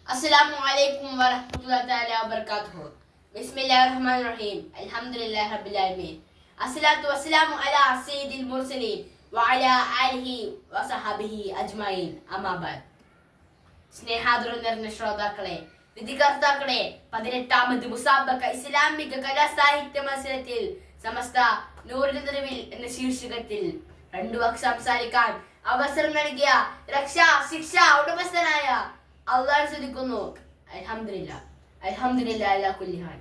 Assalamualaikum warahmatullahi taala wabarakatuh. Bismillahirrahmanirrahim. Alhamdulillahi rabbil alamin. Assalatu wassalamu ala sayyidil mursalin wa ala alihi wa sahbihi ajma'in. Amma ba'd. സ്നേഹാദരം നിറഞ്ഞ ശ്രോതാക്കളെ, വിധികർത്താക്കളെ, 18ാമത് മുസാബക്ക ഇസ്ലാമിക കലാസാഹിത്യ മത്സരത്തിൽ സമസ്ത നൂറിന്റെ നിറവിൽ എന്ന ശീർഷകത്തിൽ 2 വാക്ക് സംസാരിക്കാൻ അവസരം നൽകിയ രക്ഷാ ശിക്ഷ ഉടമസ്ഥനായ അള്ളാഹു സ്തുതിക്കുന്നു. അൽഹംദുലില്ലാഹ് അൽഹംദുലില്ലാഹി അലാ കുല്ലി ഹാൽ.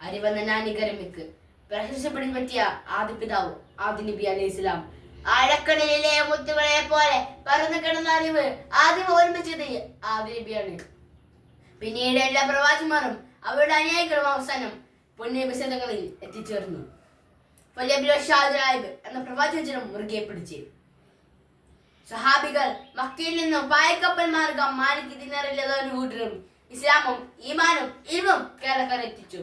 അറിവെന്ന നാനികരമിക്ക് പ്രശംസപ്പെടാൻ പറ്റിയ ആദ്യ പിതാവ് ആദി നബി അലൈഹിസ്സലാം. ആഴക്കടലിലെ മുത്തുകളെ പോലെ പറന്നു കിടന്ന അറിവ് ആദ്യം ഓർമ്മിച്ചത് ആദി നബിയാണ്. പിന്നീട് എല്ലാ പ്രവാചകന്മാരും അവരുടെ അനുയായികളും അവസാനം പുണ്യവിശദങ്ങളിൽ എത്തിച്ചേർന്നു. എന്ന പ്രവാചകനും മുറുകെ പിടിച്ച് സഹാബികൾ മക്കയിൽ നിന്നും പായക്കപ്പൽ മാർഗം മാലിക് ദിനാറില്ലാതെ കൂട്ടരും ഇസ്ലാമും ഈമാനും ഇൽമും കേരളക്കാരെത്തിച്ചു.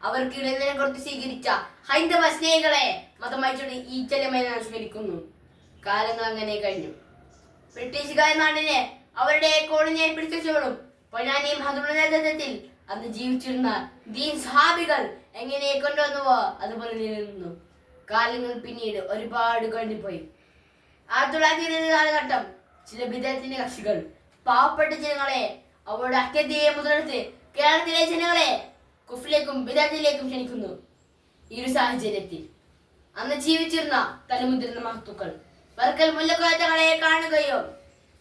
അവർക്കിടയിൽ നിന്ന് കൊടുത്ത് സ്വീകരിച്ച ഹൈന്ദവ സ്നേഹികളെ മതമായിട്ടുണ്ട് ഈ ചെലമായി സ്മരിക്കുന്നു. കാലങ്ങൾ അങ്ങനെ കഴിഞ്ഞു. ബ്രിട്ടീഷുകാർ നാടിനെ അവരുടെ കോളനിയായി പിടിച്ചോളും പൊന്നാനിയും അതുള്ള നേതൃത്വത്തിൽ അന്ന് ജീവിച്ചിരുന്ന ദീൻ സഹാബികൾ എങ്ങനെ കൊണ്ടുവന്നുവോ അതുപോലെ നിലനിന്നു. കാലങ്ങൾ പിന്നീട് ഒരുപാട് കഴിഞ്ഞുപോയി. 1920 കാലഘട്ടം ചില വിദേഹത്തിന്റെ കക്ഷികൾ പാവപ്പെട്ട ജനങ്ങളെ അവരുടെ അത്യധികം മുതലെടുത്ത് കേരളത്തിലെ ജനങ്ങളെ കുഫിലേക്കും വിദേഹത്തിലേക്കും ക്ഷണിക്കുന്നു. ഈ ഒരു സാഹചര്യത്തിൽ അന്ന് ജീവിച്ചിരുന്ന തലമുതിർന്ന മഹത്തുക്കൾ വർക്കൽ മുല്ലക്കോയത്തങ്ങളെ കാണുകയോ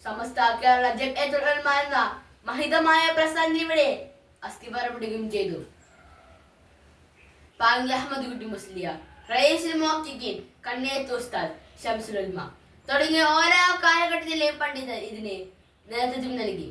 സമസ്ത കേരള ജംഇയ്യത്തുൽ ഉലമ എന്ന മഹിതമായ പ്രസ്ഥാനം ഇവിടെ അസ്ഥിവാരപ്പെടുകയും ചെയ്തു. പാങ്ങി അഹമ്മദ് കുട്ടി മുസ്ലിയാർ, റയീസുൽ മുഹഖിഖീൻ കണ്ണേത്ത് ഉസ്താദ് ശംസുൽ ഉലമ തുടങ്ങിയ ഓരോ കാലഘട്ടത്തിലെയും പണ്ഡിതർ ഇതിന് നേതൃത്വം നൽകി.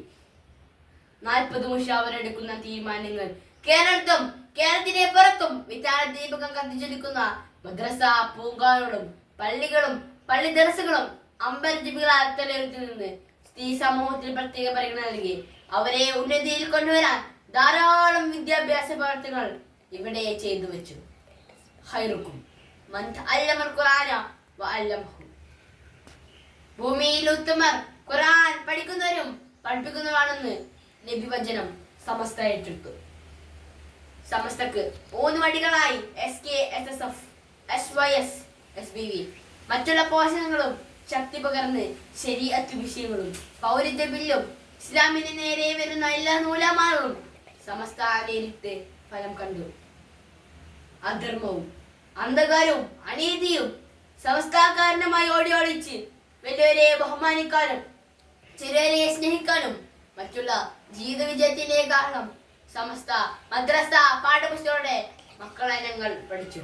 40 മുഷാവറെടുക്കുന്ന തീരുമാനങ്ങൾ കേരളത്തും കേരളത്തിന്റെ പുറത്തും വിചാര ദീപകം കത്തിച്ചൊലിക്കുന്ന മദ്രസ പൂങ്കാറുകളും പള്ളികളും പള്ളി ദർസകളും അമ്പരജീവികളാൽ തലയെടുത്തു നിന്ന് സ്ത്രീ സമൂഹത്തിൽ പ്രത്യേക പരിഗണന നൽകി അവരെ ഉന്നതിയിൽ കൊണ്ടുവരാൻ ധാരാളം വിദ്യാഭ്യാസ പ്രവർത്തനങ്ങൾ ഇവിടെ ചെയ്തു വെച്ചു. ഖൈറുക്കും മൻ തഅല്ലമൽ ഖുർആന വഅല്ലമഹു. ഭൂമിയിൽ ഉത്തമർ ഖുർആൻ പഠിക്കുന്നവരും പഠിപ്പിക്കുന്നവരാണെന്ന് നബി വചനം സമസ്ത ഏറ്റെടുത്തു. സമസ്തക്ക് 3 വടികളായി SKSSF, SYS, SBV മറ്റുള്ള പോഷകങ്ങളും ശക്തി പകർന്ന് ശരീഅത്ത് വിഷയങ്ങളും പൗരത്വ ബില്ലും ഇസ്ലാമിന് നേരെ വരുന്ന എല്ലാ നൂലാമാലകളും സമസ്ത നേരിട്ട് ഫലം കണ്ടു. അധർമ്മവും അന്ധകാരവും അനീതിയും സമസ്തകാരണമായി ഓടിയൊളിച്ച് വലിയവരെ ബഹുമാനിക്കാനും ചെറിയവരെ സ്നേഹിക്കാനും മറ്റുള്ള ജീവിത വിജയത്തിന്റെ കാരണം സമസ്ത മദ്രസ പാഠപുസ്തകങ്ങളുടെ മക്കളെ ഞങ്ങൾ പഠിച്ചു.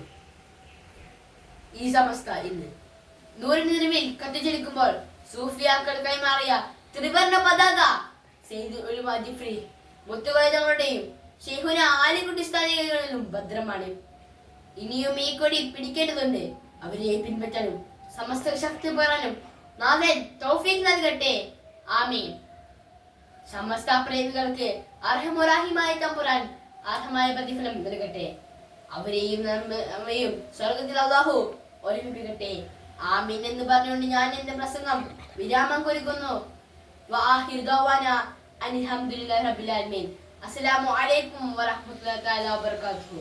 ഈ സമസ്ത ഇന്ന് നൂറിന് നിറവിൽ കത്തിച്ചൊലിക്കുമ്പോൾ സൂഫിയാക്കൾ കൈമാറിയ ത്രിവർണ്ണ പതാക സയ്യിദുൽ ഉലമ ജിഫ്രി മുത്തുകൈതങ്ങളുടെയും ശൈഖുന ആലിക്കുട്ടി സ്ഥാനികളിലും ഭദ്രമാണ്. ഇനിയും ഈ കൊടി പിടിക്കേണ്ടതുണ്ട്. അവരെ പിൻപറ്റാനും സമസ്ത ശക്തി പകരാനും നാഥൻ തൗഫീഖ് നൽകട്ടെ. ആമീൻ. സമസ്ത പ്രേമികൾക്ക് അർഹമുറാഹിമായ തമ്പുരാൻ അർഹമായ പ്രതിഫലം നൽകട്ടെ. അവരെയും നമ്മയും സ്വർഗത്തിൽ അല്ലാഹു ഒരുമിപ്പിക്കട്ടെ. ആമീൻ എന്ന് പറഞ്ഞുകൊണ്ട് ഞാൻ എന്റെ പ്രസംഗം വിരാമം കുറിക്കുന്നു. വആഖിറു ദഅവാനാ അൽഹംദുലില്ലാഹി റബ്ബിൽ ആലമീൻ. അസ്സലാമു അലൈക്കും വറഹ്മത്തുള്ളാഹി തആല വബറകാതുഹു.